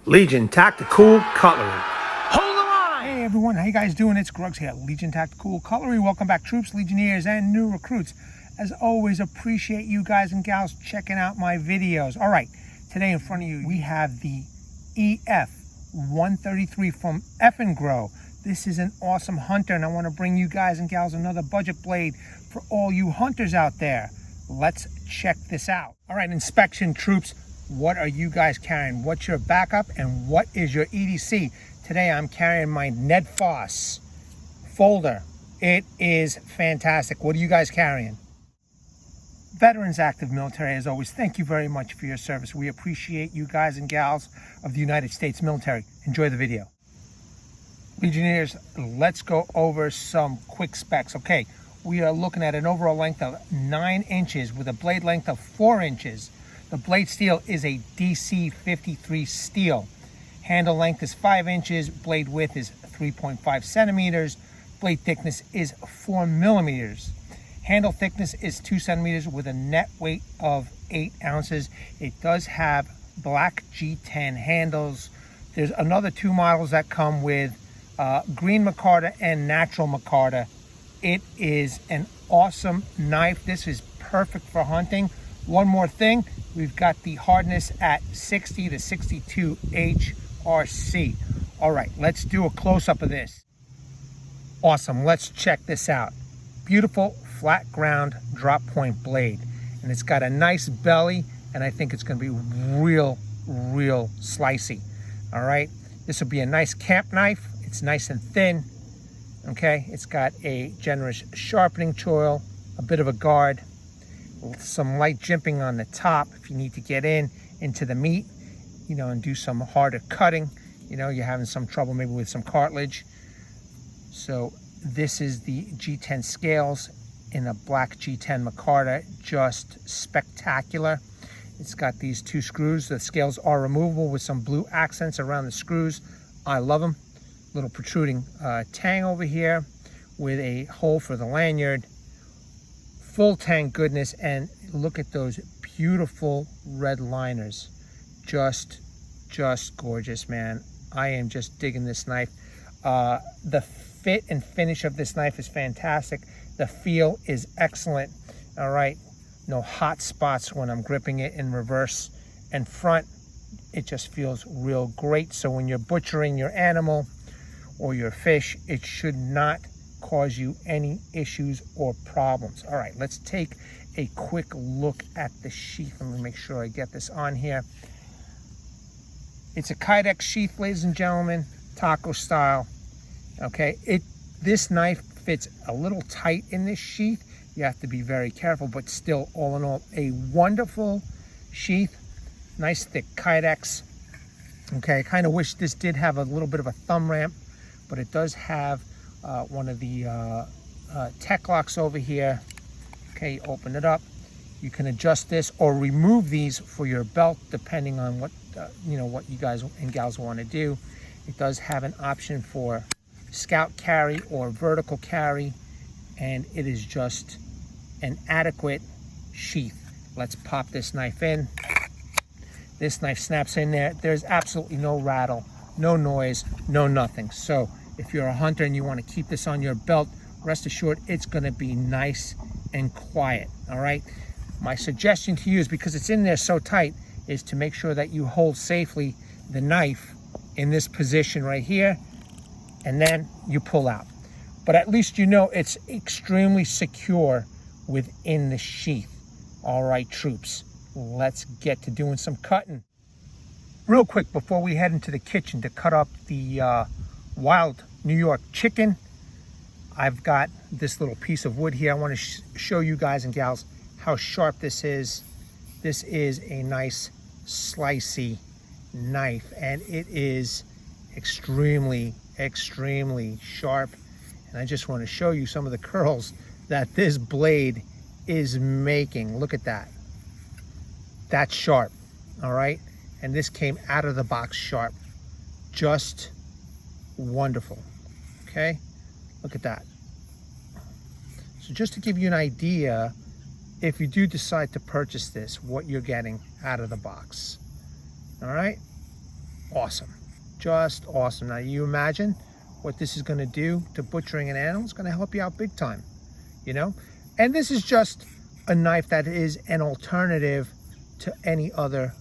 Legion Tactical Cutlery. Hold the line! Hey everyone, how you guys doing? It's Grugs here, Legion Tactical Cutlery. Welcome back, troops, legionnaires, and new recruits. As always, appreciate you guys and gals checking out my videos. All right, today in front of you, we have the EF133 from Eafengrow. This is an awesome hunter, and I want to bring you guys and gals another budget blade for all you hunters out there. Let's check this out. All right, inspection troops. What are you guys carrying? What's your backup and what is your EDC? Today I'm carrying my Ned Foss folder. It is fantastic. What are you guys carrying? Veterans, active military, as always, thank you very much for your service. We appreciate you guys and gals of the United States military. Enjoy the video. Legionnaires, let's go over some quick specs. Okay, we are looking at an overall length of 9 inches with a blade length of 4 inches. The blade steel is a DC53 steel. Handle length is 5 inches. Blade width is 3.5 centimeters. Blade thickness is 4 millimeters. Handle thickness is 2 centimeters with a net weight of 8 ounces. It does have black G10 handles. There's another 2 models that come with green micarta and natural micarta. It is an awesome knife. This is perfect for hunting. One more thing, we've got the hardness at 60 to 62 HRC. All right, let's do a close-up of this. Awesome, let's check this out. Beautiful flat ground drop point blade. And it's got a nice belly, and I think it's gonna be real slicey. All right, this will be a nice camp knife. It's nice and thin, okay? It's got a generous sharpening choil, a bit of a guard, some light jimping on the top if you need to get into the meat, you know, and do some harder cutting. You know, you're having some trouble maybe with some cartilage. So this is the G10 scales in a black G10 micarta, just spectacular. It's got these 2 screws. The scales are removable with some blue accents around the screws. I love them. Little protruding Tang over here with a hole for the lanyard. Full Tang goodness, and look at those beautiful red liners. Just gorgeous, man. I am just digging this knife. The fit and finish of this knife is fantastic. The feel is excellent. All right, no hot spots when I'm gripping it in reverse and front. It just feels real great. So when you're butchering your animal or your fish, it should not cause you any issues or problems. All right, let's take a quick look at the sheath. Let me make sure I get this on here. It's a Kydex sheath, ladies and gentlemen, taco style. Okay, this knife fits a little tight in this sheath. You have to be very careful, but still, all in all, a wonderful sheath. Nice thick Kydex. Okay, I kind of wish this did have a little bit of a thumb ramp, but it does have one of the tech locks over here. Okay, open it up. You can adjust this or remove these for your belt, depending on what you know, what you guys and gals want to do. It does have an option for scout carry or vertical carry, and it is just an adequate sheath. Let's pop this knife in. This knife snaps in there. There's absolutely no rattle, no noise, no nothing. So if you're a hunter and you want to keep this on your belt, rest assured it's going to be nice and quiet. All right, my suggestion to you is, because it's in there so tight, is to make sure that you hold safely the knife in this position right here, and then you pull out. But at least you know it's extremely secure within the sheath. All right, troops, let's get to doing some cutting. Real quick before we head into the kitchen to cut up the wild New York chicken, I've got this little piece of wood here. I want to show you guys and gals how sharp this is. This is a nice slicey knife, and it is extremely sharp. And I just want to show you some of the curls that this blade is making. Look at that. That's sharp. All right, and this came out of the box sharp. Just wonderful. Okay, look at that. So just to give you an idea, if you do decide to purchase this, what you're getting out of the box. All right, awesome. Just awesome. Now you imagine what this is going to do to butchering an animal. It's going to help you out big time, you know? And this is just a knife that is an alternative to any other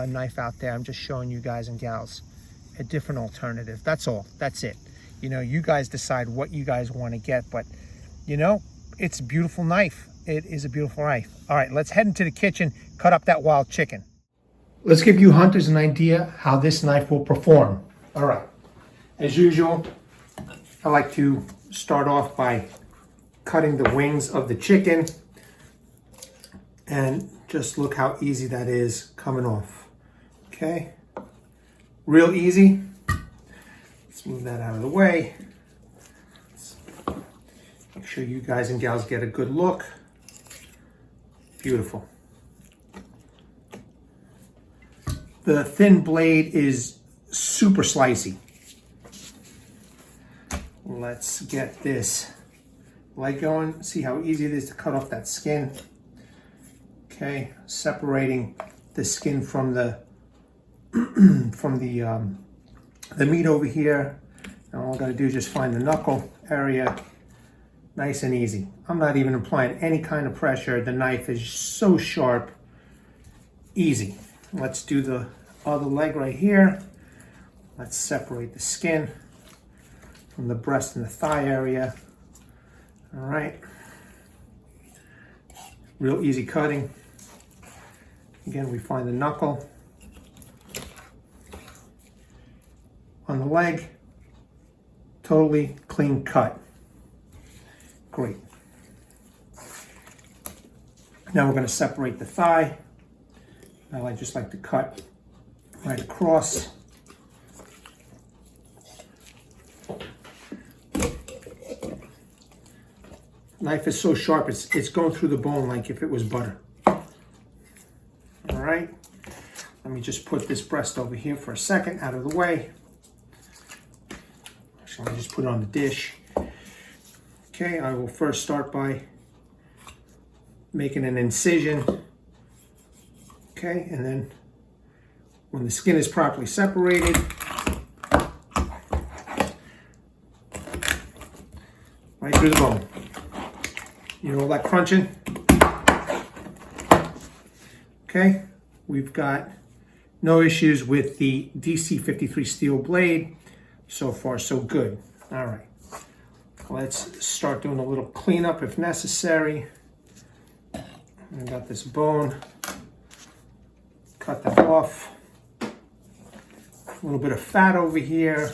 knife out there. I'm just showing you guys and gals a different alternative. That's all. That's it. You know, you guys decide what you guys want to get, but you know, it's a beautiful knife. It is a beautiful knife. All right, let's head into the kitchen, cut up that wild chicken. Let's give you hunters an idea how this knife will perform. All right, as usual, I like to start off by cutting the wings of the chicken, and just look how easy that is coming off. Okay, real easy. Let's move that out of the way. Let's make sure you guys and gals get a good look. Beautiful. The thin blade is super slicey. Let's get this leg going. See how easy it is to cut off that skin. Okay, separating the skin from the the meat over here. And all I gotta do is just find the knuckle area. Nice and easy. I'm not even applying any kind of pressure. The knife is so sharp. Easy. Let's do the other leg right here. Let's separate the skin from the breast and the thigh area. All right. Real easy cutting. Again, we find the knuckle on the leg. Totally clean cut. Great. Now we're going to separate the thigh. Now I just like to cut right across. Knife is so sharp, it's going through the bone like if it was butter. All right. Let me just put this breast over here for a second, out of the way. Actually, let me just put it on the dish. Okay, I will first start by making an incision. Okay, and then when the skin is properly separated, right through the bone. You know all that crunching? Okay, we've got no issues with the DC53 Steel Blade. So far, so good. All right. Let's start doing a little cleanup if necessary. I got this bone. Cut that off. A little bit of fat over here.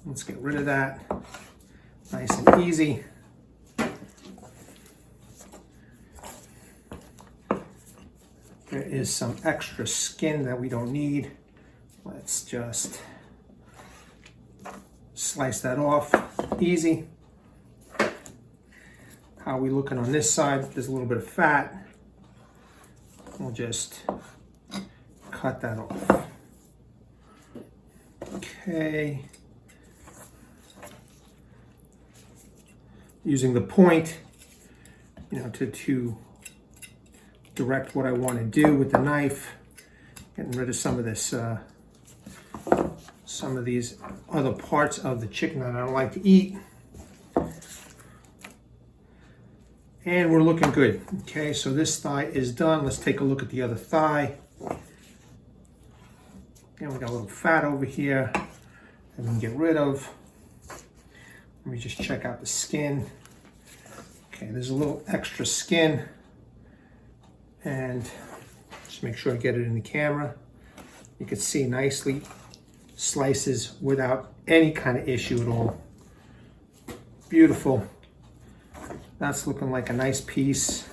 Let's get rid of that. Nice and easy. There is some extra skin that we don't need. Let's just slice that off. Easy. How are we looking on this side? There's a little bit of fat. We'll just cut that off. Okay. Using the point, you know, to direct what I want to do with the knife. Getting rid of some of this, some of these other parts of the chicken that I don't like to eat. And we're looking good. Okay, so this thigh is done. Let's take a look at the other thigh. Again, we got a little fat over here that we can get rid of. Let me just check out the skin. Okay, there's a little extra skin. And just make sure I get it in the camera. You can see nicely slices without any kind of issue at all. Beautiful. That's looking like a nice piece.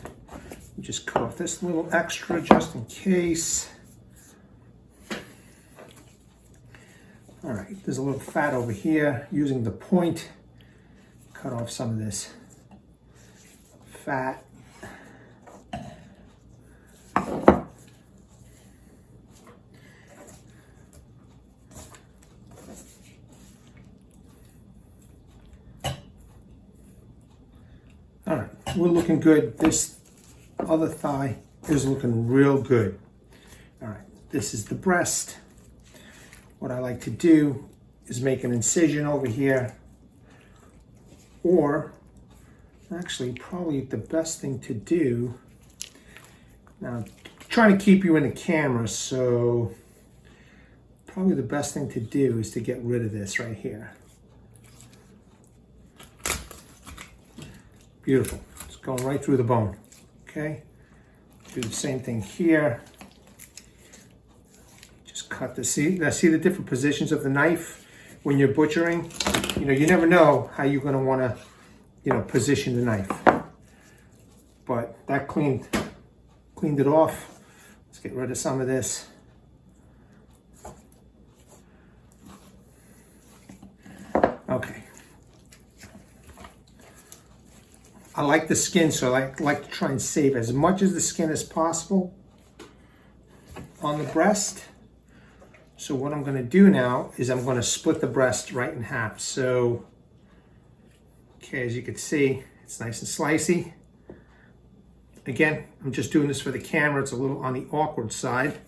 Just cut off this little extra just in case. All right, there's a little fat over here. Using the point, cut off some of this fat. All right, we're looking good. This other thigh is looking real good. All right, this is the breast. What I like to do is make an incision over here, or actually probably the best thing to do, now I'm trying to keep you in the camera, so probably the best thing to do is to get rid of this right here. Beautiful. It's going right through the bone. Okay. Do the same thing here. Just cut the, see the different positions of the knife when you're butchering. You know, you never know how you're going to want to, you know, position the knife. But that cleaned it off. Let's get rid of some of this. Okay. I like the skin, so I like to try and save as much of the skin as possible on the breast. So what I'm going to do now is I'm going to split the breast right in half. So, okay, as you can see, it's nice and slicey. Again, I'm just doing this for the camera. It's a little on the awkward side.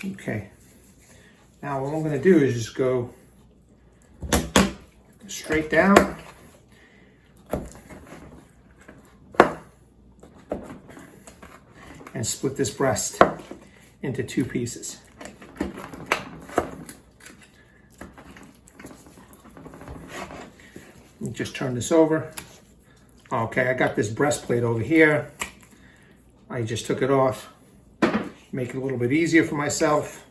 Okay, now what I'm going to do is just go straight down and split this breast into two pieces. Let me just turn this over. Okay, I got this breastplate over here. I just took it off. Make it a little bit easier for myself.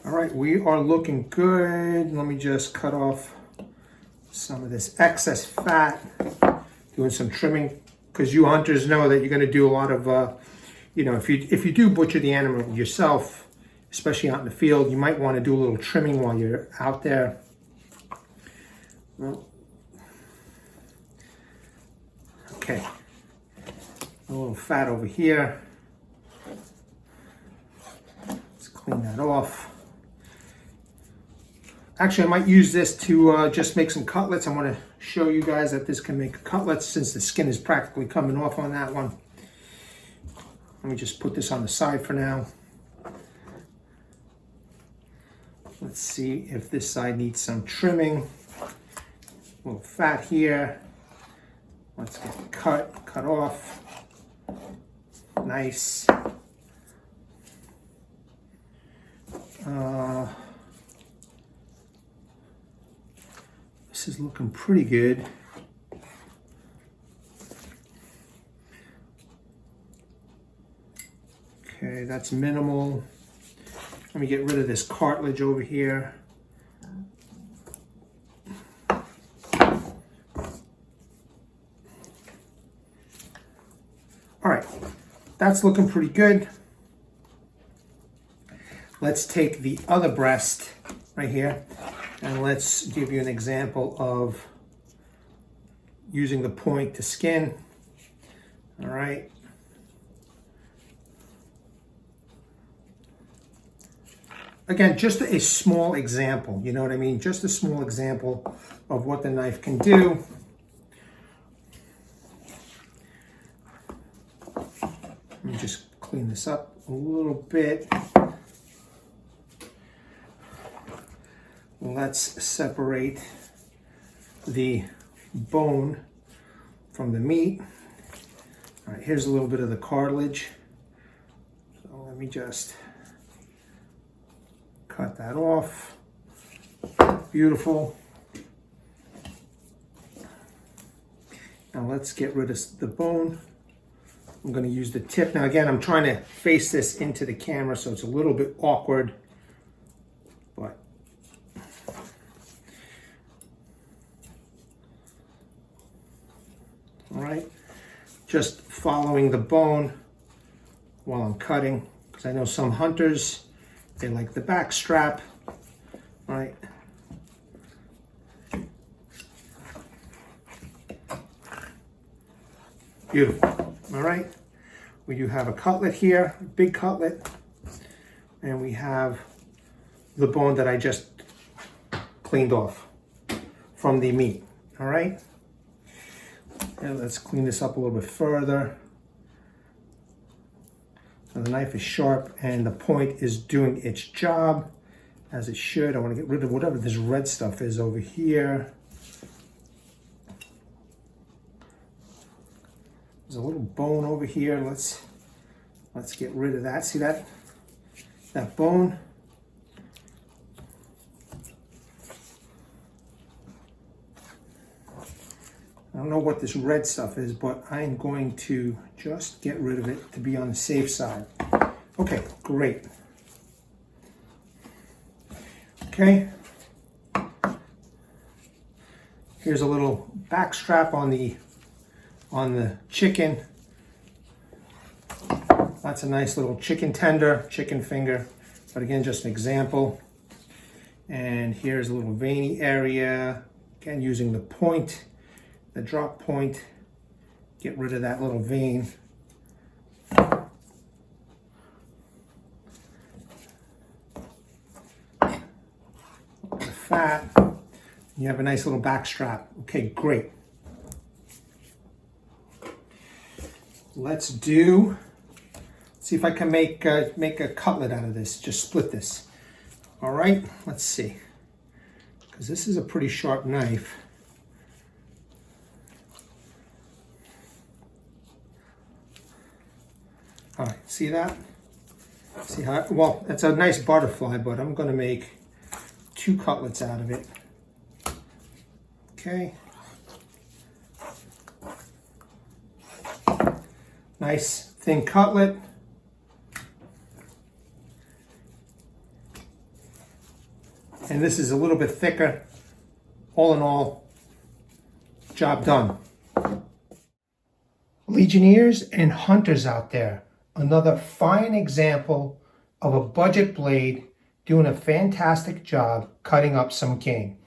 All right, we are looking good. Let me just cut off some of this excess fat, doing some trimming, because you hunters know that you're going to do a lot of, you know, if you do butcher the animal yourself, especially out in the field, you might want to do a little trimming while you're out there. Well, okay. A little fat over here. Let's clean that off. Actually, I might use this to just make some cutlets. I want to show you guys that this can make cutlets since the skin is practically coming off on that one. Let me just put this on the side for now. Let's see if this side needs some trimming. A little fat here. Let's get it cut off. Nice. This is looking pretty good. Okay, that's minimal. Let me get rid of this cartilage over here. All right, that's looking pretty good. Let's take the other breast right here and let's give you an example of using the point to skin. All right. Again, just a small example, you know what I mean? Just a small example of what the knife can do. Let me just clean this up a little bit. Let's separate the bone from the meat. All right, here's a little bit of the cartilage. So let me just cut that off. Beautiful. Now let's get rid of the bone. I'm going to use the tip. Now again, I'm trying to face this into the camera, so it's a little bit awkward. But all right, just following the bone while I'm cutting, because I know some hunters, they like the back strap. All right. Beautiful. All right. We do have a cutlet here, a big cutlet, and we have the bone that I just cleaned off from the meat. All right. And let's clean this up a little bit further. So the knife is sharp and the point is doing its job as it should. I want to get rid of whatever this red stuff is over here. There's a little bone over here. Let's get rid of that. See that bone? I don't know what this red stuff is, but I'm going to just get rid of it to be on the safe side. Okay, great. Okay. Here's a little back strap on the chicken. That's a nice little chicken tender, chicken finger. But again, just an example. And here's a little veiny area. Again, using the point, the drop point, get rid of that little vein. The fat. You have a nice little back strap. Okay, great. Let's see if I can make a cutlet out of this. Just split this. All right, let's see. Because this is a pretty sharp knife. All right, see that? See how, well, it's a nice butterfly, but I'm gonna make 2 cutlets out of it. Okay. Nice thin cutlet. And this is a little bit thicker. All in all, job done. Legionnaires and hunters out there, another fine example of a budget blade doing a fantastic job cutting up some game.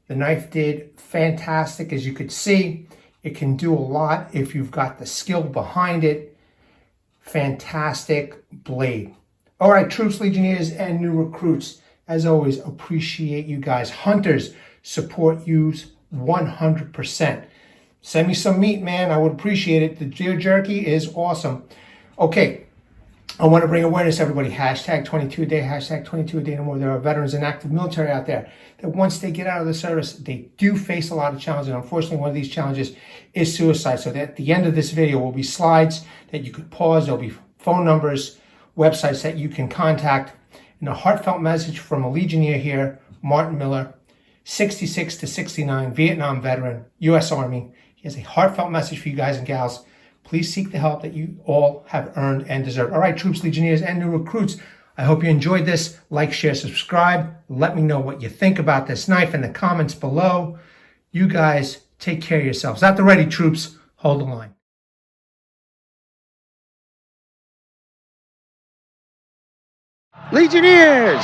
The knife did fantastic, as you could see. It can do a lot if you've got the skill behind it. Fantastic blade. All right, troops, legionnaires, and new recruits, as always, appreciate you guys. Hunters, support yous 100%. Send me some meat, man. I would appreciate it. The deer jerky is awesome. Okay, I want to bring awareness to everybody. Hashtag 22 a day, hashtag 22 a day no more. There are veterans and active military out there that once they get out of the service, they do face a lot of challenges. And unfortunately, one of these challenges is suicide. So that at the end of this video will be slides that you could pause. There'll be phone numbers, websites that you can contact. And a heartfelt message from a Legionnaire here, Martin Miller, 66 to 69, Vietnam veteran, U.S. Army. He has a heartfelt message for you guys and gals. Please seek the help that you all have earned and deserve. All right, troops, legionnaires, and new recruits, I hope you enjoyed this. Like, share, subscribe. Let me know what you think about this knife in the comments below. You guys take care of yourselves. At the ready, troops. Hold the line. Legionnaires!